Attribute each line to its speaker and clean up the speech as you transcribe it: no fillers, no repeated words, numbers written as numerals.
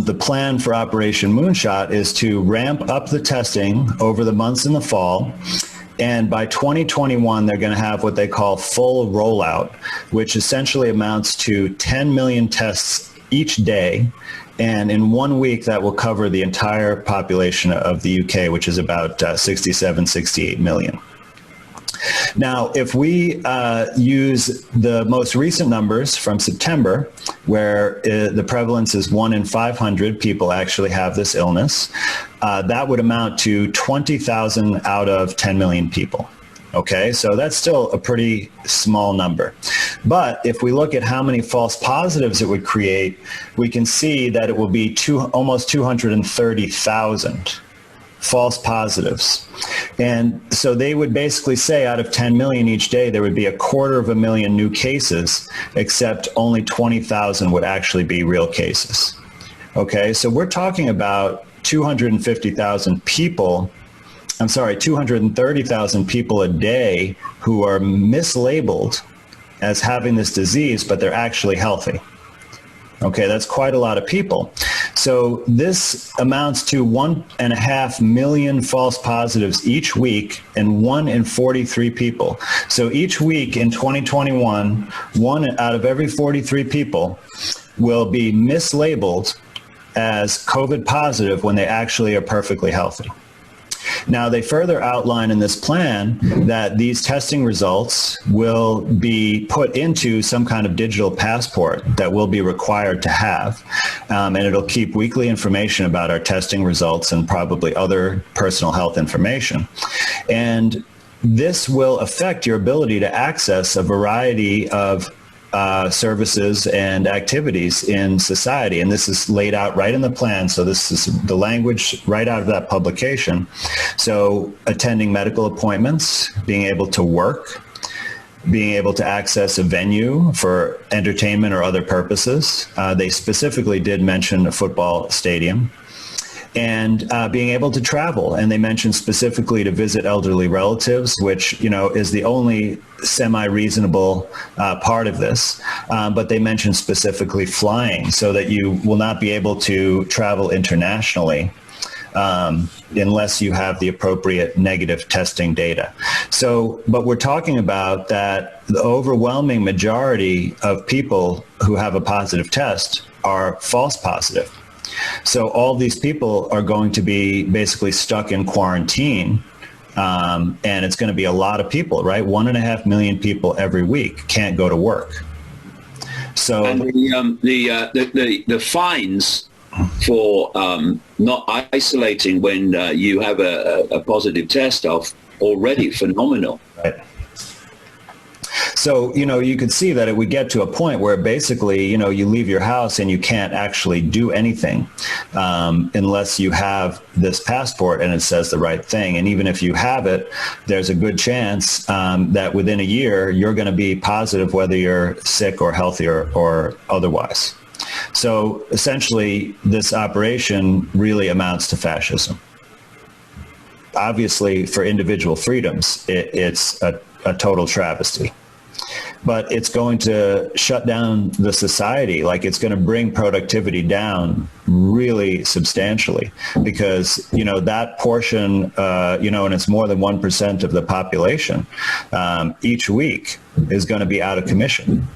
Speaker 1: the plan for Operation Moonshot is to ramp up the testing over the months in the fall. And by 2021, they're going to have what they call full rollout, which essentially amounts to 10 million tests each day. And in 1 week, that will cover the entire population of the UK, which is about 67, 68 million. Now, if we use the most recent numbers from September, where the prevalence is 1 in 500 people actually have this illness, that would amount to 20,000 out of 10 million people. Okay, so that's still a pretty small number. But if we look at how many false positives it would create, we can see that it will be almost 230,000 false positives. And so they would basically say out of 10 million each day, there would be 250,000 new cases, except only 20,000 would actually be real cases. Okay, so we're talking about 230,000 people a day who are mislabeled as having this disease, but they're actually healthy. Okay, that's quite a lot of people. So this amounts to 1.5 million false positives each week, and 1 in 43 people. So each week in 2021, 1 out of every 43 people will be mislabeled as COVID positive when they actually are perfectly healthy. Now, they further outline in this plan that these testing results will be put into some kind of digital passport that we'll be required to have, and it'll keep weekly information about our testing results and probably other personal health information. And this will affect your ability to access a variety of services and activities in society. And this is laid out right in the plan. So this is the language right out of that publication. So attending medical appointments, being able to work, being able to access a venue for entertainment or other purposes. They specifically did mention a football stadium. And being able to travel. And they mentioned specifically to visit elderly relatives, which, you know, is the only semi-reasonable part of this. But they mentioned specifically flying, so that you will not be able to travel internationally unless you have the appropriate negative testing data. So, but we're talking about that the overwhelming majority of people who have a positive test are false positive. So all these people are going to be basically stuck in quarantine, and it's going to be a lot of people, right? 1.5 million people every week can't go to work. So
Speaker 2: and the fines for not isolating when you have a positive test are already phenomenal.
Speaker 1: Right. So, you know, you could see that it would get to a point where basically, you know, you leave your house and you can't actually do anything unless you have this passport and it says the right thing. And even if you have it, there's a good chance that within a year, you're going to be positive whether you're sick or healthy or otherwise. So essentially, this operation really amounts to fascism. Obviously, for individual freedoms, it's a total travesty. But it's going to shut down the society. Like, it's going to bring productivity down really substantially, because, you know, that portion, you know, and it's more than 1% of the population, each week is going to be out of commission.